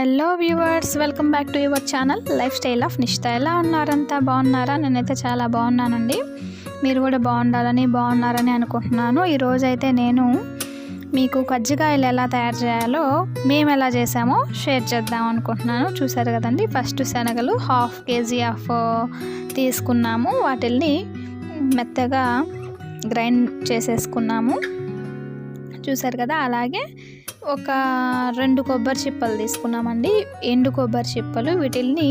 Hello viewers, welcome back to your channel life style of నిష్ఠ. ఎలా ఉన్నారంతా? బాగున్నారా? నేనైతే చాలా బాగున్నానండి. మీరు కూడా బాగున్నారని అనుకుంటున్నాను. ఈరోజు అయితే నేను మీకు కజ్జికాయలు ఎలా తయారు చేయాలో మేము ఎలా చేసామో షేర్ చేద్దాం అనుకుంటున్నాను. చూసారు కదండి, ఫస్ట్ శనగలు 1/2 kg తీసుకున్నాము. వాటిల్ని మెత్తగా గ్రైండ్ చేసేసుకున్నాము. చూసారు కదా. అలాగే ఒక 2 కొబ్బరి చిప్పలు తీసుకున్నామండి, ఎండు కొబ్బరి చిప్పలు. వీటిల్ని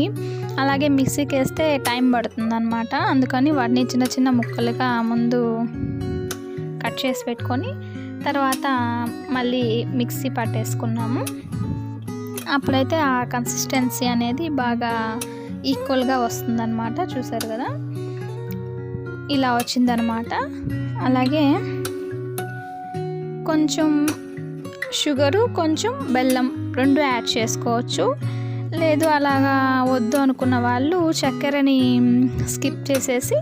అలాగే మిక్సీకి వేస్తే టైం పడుతుంది అనమాట. అందుకని వాటిని చిన్న చిన్న ముక్కలుగా ముందు కట్ చేసి పెట్టుకొని తర్వాత మళ్ళీ మిక్సీ పట్టేసుకున్నాము. అప్పుడైతే ఆ కన్సిస్టెన్సీ అనేది బాగా ఈక్వల్గా వస్తుందన్నమాట. చూసారు కదా, ఇలా వచ్చిందనమాట. అలాగే కొంచెం షుగరు, కొంచెం బెల్లం 2 యాడ్ చేసుకోవచ్చు. లేదు అలాగా వద్దు అనుకున్న వాళ్ళు చక్కెరని స్కిప్ చేసేసి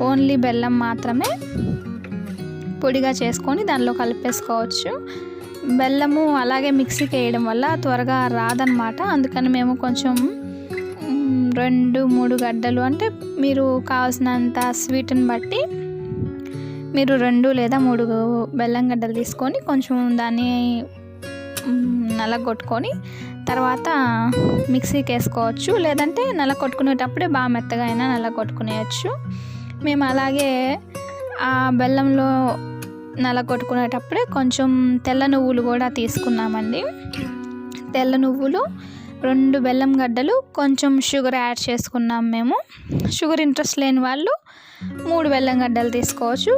ఓన్లీ బెల్లం మాత్రమే పొడిగా చేసుకొని దానిలో కలిపేసుకోవచ్చు. బెల్లము అలాగే మిక్సీకి వేయడం వల్ల త్వరగా రాదనమాట. అందుకని మేము కొంచెం 2-3 గడ్డలు, అంటే మీరు కావాల్సినంత స్వీట్ని బట్టి మీరు 2 లేదా 3 బెల్లం గడ్డలు తీసుకొని కొంచెం దాన్ని నలగొట్టుకొని తర్వాత మిక్సీకి వేసుకోవచ్చు. లేదంటే నలగొట్టుకునేటప్పుడే బాగా మెత్తగా అయినా నలగొట్టుకునేయచ్చు. మేము అలాగే ఆ బెల్లంలో నలగొట్టుకునేటప్పుడే కొంచెం తెల్ల నువ్వులు కూడా తీసుకున్నామండి. తెల్ల నువ్వులు, 2 బెల్లం గడ్డలు, కొంచెం షుగర్ యాడ్ చేసుకున్నాం మేము. షుగర్ ఇంట్రెస్ట్ లేని వాళ్ళు 3 బెల్లం గడ్డలు తీసుకోవచ్చు.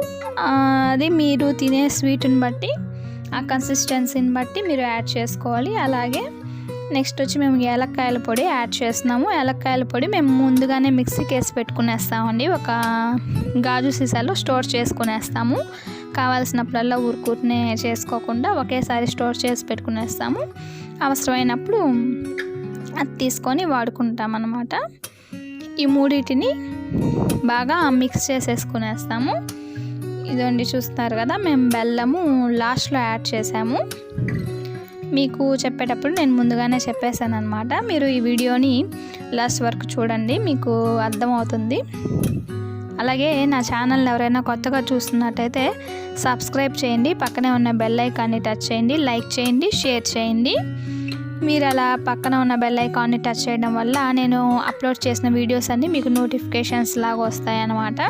అది మీరు తినే స్వీట్ని బట్టి, ఆ కన్సిస్టెన్సీని బట్టి మీరు యాడ్ చేసుకోవాలి. అలాగే నెక్స్ట్ వచ్చి మేము ఏలక్కాయల పొడి యాడ్ చేస్తున్నాము. ఏలక్కాయల పొడి మేము ముందుగానే మిక్సీకి వేసి పెట్టుకునేస్తామండి. ఒక గాజు సీసాలో స్టోర్ చేసుకునేస్తాము. కావాల్సినప్పుడల్లా ఊరుకూరినే చేసుకోకుండా ఒకేసారి స్టోర్ చేసి పెట్టుకునేస్తాము. అవసరమైనప్పుడు అది తీసుకొని వాడుకుంటాం అన్నమాట. ఈ మూడింటిని బాగా మిక్స్ చేసేసుకునేస్తాము. ఇదండి, చూస్తారు కదా, మేము బెల్లము లాస్ట్లో యాడ్ చేసాము. మీకు చెప్పేటప్పుడు నేను ముందుగానే చెప్పేశాను అనమాట. మీరు ఈ వీడియోని లాస్ట్ వరకు చూడండి, మీకు అర్థమవుతుంది. అలాగే నా ఛానల్ని ఎవరైనా కొత్తగా చూస్తున్నట్టయితే సబ్స్క్రైబ్ చేయండి, పక్కనే ఉన్న బెల్ ఐకాన్ని టచ్ చేయండి, లైక్ చేయండి, షేర్ చేయండి. మీరు అలా పక్కన ఉన్న బెల్ ఐకాన్ని టచ్ చేయడం వల్ల నేను అప్లోడ్ చేసిన వీడియోస్ అన్నీ మీకు నోటిఫికేషన్స్ లాగా వస్తాయన్నమాట.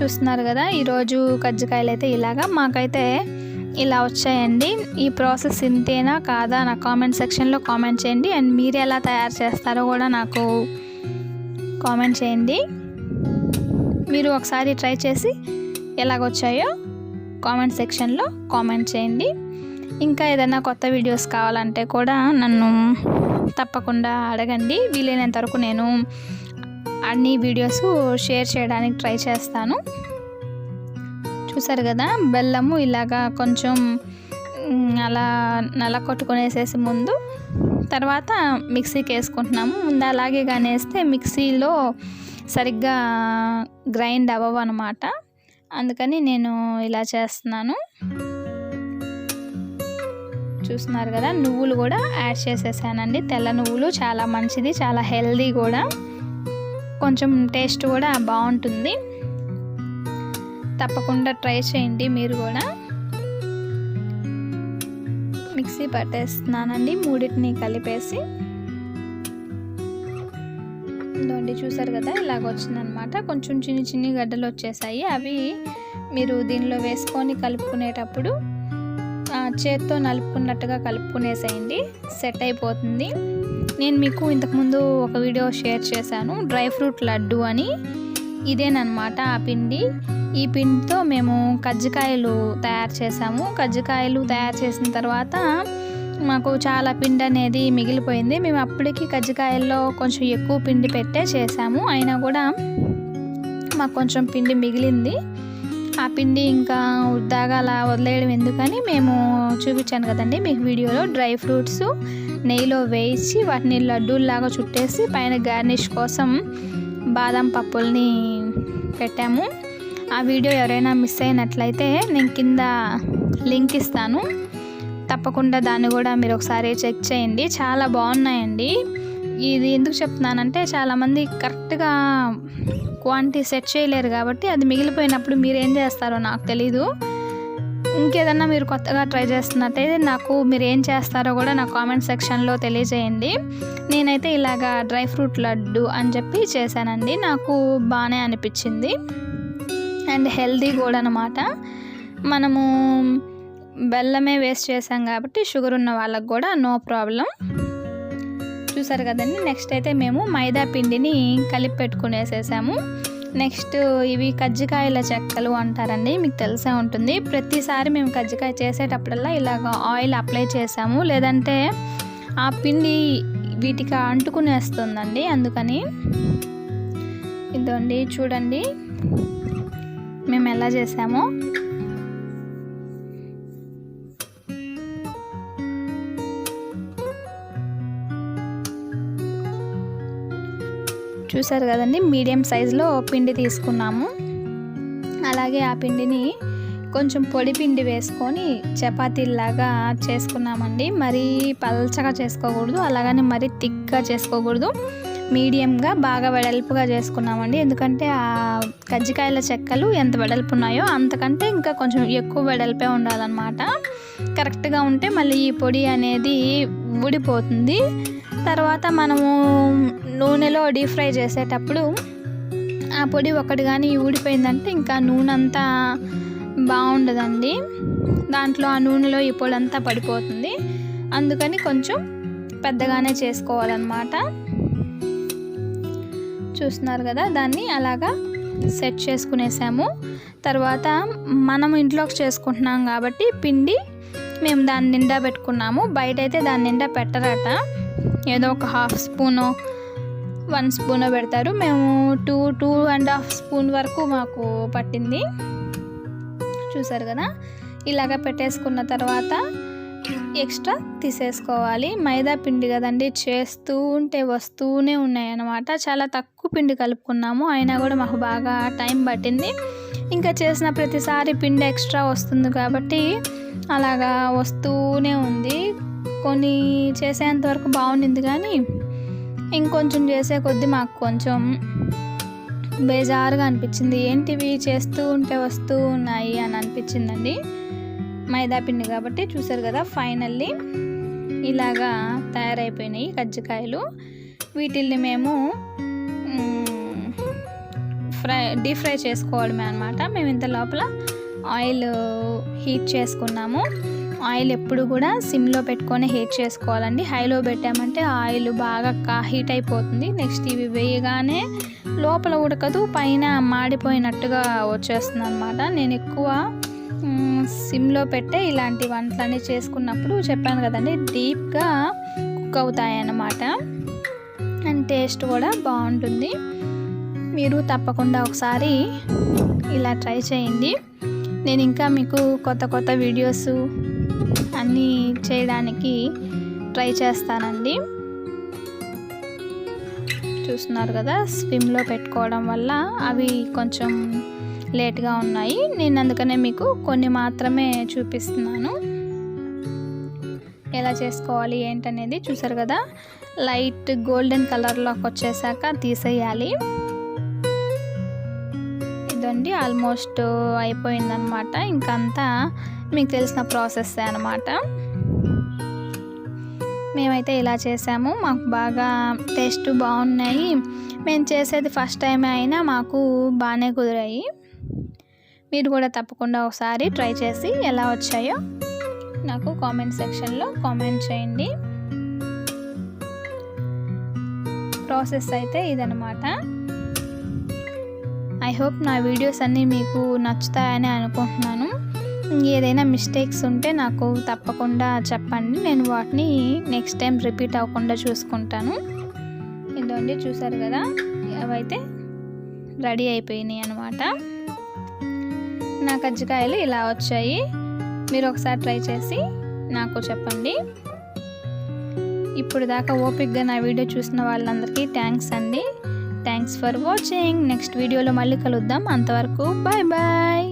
చూస్తున్నారు కదా, ఈరోజు కజ్జికాయలు అయితే ఇలాగా మాకైతే ఇలా వచ్చాయండి. ఈ ప్రాసెస్ ఇంతేనా కాదా నా కామెంట్ సెక్షన్లో కామెంట్ చేయండి. అండ్ మీరు ఎలా తయారు చేస్తారో కూడా నాకు కామెంట్ చేయండి. మీరు ఒకసారి ట్రై చేసి ఎలాగొచ్చాయో కామెంట్ సెక్షన్లో కామెంట్ చేయండి. ఇంకా ఏదైనా కొత్త వీడియోస్ కావాలంటే కూడా నన్ను తప్పకుండా అడగండి. వీలైనంత వరకు నేను అన్ని వీడియోస్ షేర్ చేయడానికి ట్రై చేస్తాను. చూసారు కదా, బెల్లము ఇలాగా కొంచెం అలా నలకొట్టుకునేసేసి ముందు తర్వాత మిక్సీకి వేసుకుంటున్నాము. ముందు అలాగే కానీ వేస్తే మిక్సీలో సరిగ్గా గ్రైండ్ అవ్వవు అనమాట. అందుకని నేను ఇలా చేస్తున్నాను. చూస్తున్నారు కదా, నువ్వులు కూడా యాడ్ చేసేసానండి. తెల్ల నువ్వులు చాలా మంచిది, చాలా హెల్దీ కూడా, కొంచెం టేస్ట్ కూడా బాగుంటుంది. తప్పకుండా ట్రై చేయండి మీరు కూడా. మిక్సీ పట్టేస్తున్నానండి మూడింటిని కలిపేసి. ఇదండి, చూసారు కదా, ఇలాగ వచ్చిందనమాట. కొంచెం చిన్ని గడ్డలు వచ్చేసాయి. అవి మీరు దీనిలో వేసుకొని కలుపుకునేటప్పుడు చేత్తో నలుపుకున్నట్టుగా కలుపుకునేసేయండి, సెట్ అయిపోతుంది. నేను మీకు ఇంతకుముందు ఒక వీడియో షేర్ చేశాను, డ్రై ఫ్రూట్ లడ్డు అని. ఇదేనమాట ఆ పిండి. ఈ పిండితో మేము కజ్జికాయలు తయారు చేసాము. కజ్జికాయలు తయారు చేసిన తర్వాత మాకు చాలా పిండి అనేది మిగిలిపోయింది. మేము అప్పటికి కజ్జికాయల్లో కొంచెం ఎక్కువ పిండి పెట్టే చేసాము. అయినా కూడా మాకు కొంచెం పిండి మిగిలింది. ఆ పిండి ఇంకా వృధాగా అలా వదిలేయడం ఎందుకని మేము చూపించాను కదండి మీకు వీడియోలో. డ్రై ఫ్రూట్స్ నెయ్యిలో వేయించి వాటిని లడ్డూల్లాగా చుట్టేసి పైన గార్నిష్ కోసం బాదం పప్పుల్ని పెట్టాము. ఆ వీడియో ఎవరైనా మిస్ అయినట్లయితే నేను కింద లింక్ ఇస్తాను, తప్పకుండా దాన్ని కూడా మీరు ఒకసారి చెక్ చేయండి. చాలా బాగున్నాయండి. ఇది ఎందుకు చెప్తున్నానంటే చాలామంది కరెక్ట్గా క్వాంటిటీ సెట్ చేయలేరు కాబట్టి అది మిగిలిపోయినప్పుడు మీరు ఏం చేస్తారో నాకు తెలీదు. ఇంకేదన్నా మీరు కొత్తగా ట్రై చేస్తున్నట్టయితే నాకు మీరు ఏం చేస్తారో కూడా నా కామెంట్ సెక్షన్లో తెలియజేయండి. నేనైతే ఇలాగా డ్రై ఫ్రూట్ లడ్డు అని చెప్పి చేశానండి. నాకు బాగానే అనిపించింది అండ్ హెల్దీ కూడా అన్నమాట. మనము బెల్లమే వేస్ట్ చేసాం కాబట్టి షుగర్ ఉన్న వాళ్ళకు కూడా నో ప్రాబ్లం. చూసారు కదండి. నెక్స్ట్ అయితే మేము మైదా పిండిని కలిపి పెట్టుకునేసేసాము. నెక్స్ట్ ఇవి కజ్జికాయల చెక్కలు అంటారండి, మీకు తెలిసే ఉంటుంది. ప్రతిసారి మేము కజ్జికాయ చేసేటప్పుడల్లా ఇలాగ ఆయిల్ అప్లై చేసాము, లేదంటే ఆ పిండి వీటికి అంటుకునేస్తుందండి. అందుకని ఇదండి చూడండి మేము ఎలా చేసామో. చూసారు కదండి, మీడియం సైజులో పిండి తీసుకున్నాము. అలాగే ఆ పిండిని కొంచెం పొడి పిండి వేసుకొని చపాతీలాగా చేసుకున్నామండి. మరీ పల్చగా చేసుకోకూడదు, అలాగని మరీ థిక్గా చేసుకోకూడదు. మీడియంగా బాగా వెడల్పుగా చేసుకున్నామండి. ఎందుకంటే ఆ కజ్జికాయల చెక్కలు ఎంత వెడల్పు ఉన్నాయో అంతకంటే ఇంకా కొంచెం ఎక్కువ వెడల్పే ఉండాలన్నమాట. కరెక్ట్గా ఉంటే మళ్ళీ ఈ పొడి అనేది ఊడిపోతుంది. తర్వాత మనము నూనెలో డీప్ ఫ్రై చేసేటప్పుడు ఆ పొడి ఒకటి కానీ ఊడిపోయిందంటే ఇంకా నూనె అంతా బాగుండదండి. దాంట్లో ఆ నూనెలో ఈ పొడి అంతా పడిపోతుంది. అందుకని కొంచెం పెద్దగానే చేసుకోవాలన్నమాట. చూస్తున్నారు కదా, దాన్ని అలాగా సెట్ చేసుకునేసాము. తర్వాత మనం ఇంట్లోకి చేసుకుంటున్నాం కాబట్టి పిండి మేము దాని నిండా పెట్టుకున్నాము. బయట అయితే దాని నిండా పెట్టరట, ఏదో ఒక 1/2 స్పూను 1 స్పూన్ పెడతారు. మేము 2.5 స్పూన్ వరకు మాకు పట్టింది. చూసారు కదా, ఇలాగ పెట్టేసుకున్న తర్వాత ఎక్స్ట్రా తీసేసుకోవాలి. మైదా పిండి కదండి, చేస్తూ ఉంటే వస్తూనే ఉన్నాయి అన్నమాట. చాలా తక్కువ పిండి కలుపుకున్నాము, అయినా కూడా మాకు బాగా టైం పట్టింది. ఇంకా చేసిన ప్రతిసారి పిండి ఎక్స్ట్రా వస్తుంది కాబట్టి అలాగా వస్తూనే ఉంది. కొన్ని చేసేంత వరకు బాగుండింది, కానీ ఇంకొంచెం చేసే కొద్దీ మాకు కొంచెం బేజారుగా అనిపించింది. ఏంటివి చేస్తూ ఉంటే వస్తూ ఉన్నాయి అని అనిపించిందండి. మైదా పిండి కాబట్టి. చూసారు కదా, ఫైనల్లీ ఇలాగా తయారైపోయినాయి కజ్జికాయలు. వీటిల్ని మేము డీప్ ఫ్రై చేసుకోవడమే అనమాట. మేము ఇంత లోపల ఆయిల్ హీట్ చేసుకున్నాము. ఆయిల్ ఎప్పుడు కూడా సిమ్లో పెట్టుకొని హీట్ చేసుకోవాలండి. హైలో పెట్టామంటే ఆయిల్ బాగా హీట్ అయిపోతుంది. నెక్స్ట్ ఇవి వేయగానే లోపల ఉడకదు, పైన మాడిపోయినట్టుగా వచ్చేస్తుంది అనమాట. నేను ఎక్కువ సిమ్లో పెట్టే ఇలాంటి వంటలన్నీ చేసుకున్నప్పుడు చెప్పాను కదండి, డీప్గా కుక్ అవుతాయి అన్నమాట. అండ్ టేస్ట్ కూడా బాగుంటుంది. మీరు తప్పకుండా ఒకసారి ఇలా ట్రై చేయండి. నేను ఇంకా మీకు కొత్త కొత్త వీడియోస్ అన్నీ చేయడానికి ట్రై చేస్తానండి. చూస్తున్నారు కదా, స్విమ్లో పెట్టుకోవడం వల్ల అవి కొంచెం లేట్గా ఉన్నాయి. నేను అందుకనే మీకు కొన్ని మాత్రమే చూపిస్తున్నాను ఎలా చేసుకోవాలి ఏంటనేది. చూసారు కదా, లైట్ గోల్డెన్ కలర్లోకి వచ్చేసాక తీసేయాలి. ఇదండి ఆల్మోస్ట్ అయిపోయిందనమాట. ఇంకంతా మీకు తెలిసిన ప్రాసెస్ అనమాట. మేమైతే ఇలా చేసాము, మాకు బాగా టేస్ట్ బాగున్నాయి. మేము చేసేది ఫస్ట్ టైం అయినా మాకు బాగానే కుదిరాయి. మీరు కూడా తప్పకుండా ఒకసారి ట్రై చేసి ఎలా వచ్చాయో నాకు కామెంట్ సెక్షన్లో కామెంట్ చేయండి. ప్రాసెస్ అయితే ఇదనమాట. ఐ హోప్ నా వీడియోస్ అన్నీ మీకు నచ్చుతాయని అనుకుంటున్నాను. ఏదైనా మిస్టేక్స్ ఉంటే నాకు తప్పకుండా చెప్పండి, నేను వాటిని నెక్స్ట్ టైం రిపీట్ అవ్వకుండా చూసుకుంటాను. ఇదండి చూసారు కదా, అవైతే రెడీ అయిపోయినాయి అనమాట. నా కజ్జికాయలు ఇలా వచ్చాయి. మీరు ఒకసారి ట్రై చేసి నాకు చెప్పండి. ఇప్పుడు దాకా ఓపిక్గా నా వీడియో చూసిన వాళ్ళందరికీ థ్యాంక్స్ అండి. Thanks for watching. నెక్స్ట్ వీడియోలో మళ్ళీ కలుద్దాం. అంతవరకు బాయ్ బాయ్.